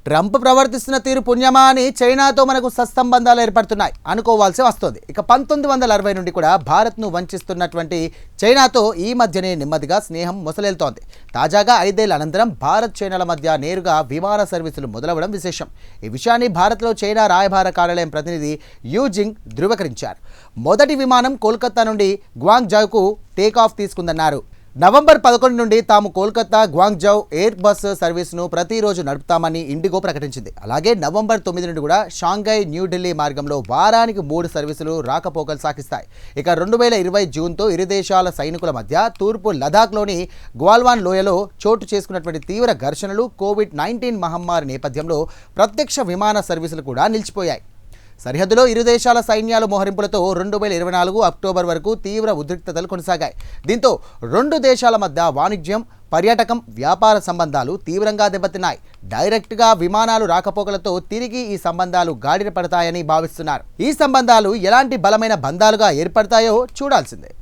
Trump ప్రవర్తిస్తున్న తీరు పుణ్యమా అని చైనాతో మనకు సత్సంబంధాలు ఏర్పడుతున్నాయి అనుకోవాల్సి వస్తోంది. ఇక 1960 నుండి కూడా భారత్ను వంచిస్తున్నటువంటి చైనాతో ఈ మధ్యనే నెమ్మదిగా స్నేహం మొసలేల్తోంది. తాజాగా 5 ఏళ్ల అనంతరం భారత్ చైనాల మధ్య నేరుగా విమాన సర్వీసులు మొదలవడం విశేషం. ఈ విషయాన్ని భారత్లో చైనా రాయబార కార్యాలయం ప్రతినిధి యూ జింగ్ ధృవీకరించారు. మొదటి విమానం కోల్కతా నుండి గ్వాంగ్జౌకు టేకాఫ్ తీసుకుందన్నారు. నవంబర్ 11 నుండి తాము కోల్కతా గ్వాంగ్జౌ ఎయిర్ బస్ సర్వీస్ను ప్రతిరోజు నడుపుతామని ఇండిగో ప్రకటించింది. అలాగే నవంబర్ 9 నుండి కూడా షాంఘై న్యూఢిల్లీ మార్గంలో వారానికి 3 సర్వీసులు రాకపోకలు సాగిస్తాయి. ఇక 2020 జూన్తో ఇరు దేశాల సైనికుల మధ్య తూర్పు లదాఖ్లోని గ్వాల్వాన్ లోయలో చోటు చేసుకున్నటువంటి తీవ్ర ఘర్షణలు, కోవిడ్-19 మహమ్మారి నేపథ్యంలో ప్రత్యక్ష విమాన సర్వీసులు కూడా నిలిచిపోయాయి. సరిహద్దులో ఇరు దేశాల సైన్యాల మోహరింపులతో 2024 అక్టోబర్ వరకు తీవ్ర ఉద్రిక్తతలు కొనసాగాయి. దీంతో రెండు దేశాల మధ్య వాణిజ్యం, పర్యాటకం, వ్యాపార సంబంధాలు తీవ్రంగా దెబ్బతిన్నాయి. డైరెక్ట్గా విమానాలు రాకపోకలతో తిరిగి ఈ సంబంధాలు గాడిన పడతాయని భావిస్తున్నారు. ఈ సంబంధాలు ఎలాంటి బలమైన బంధాలుగా ఏర్పడతాయో చూడాల్సిందే.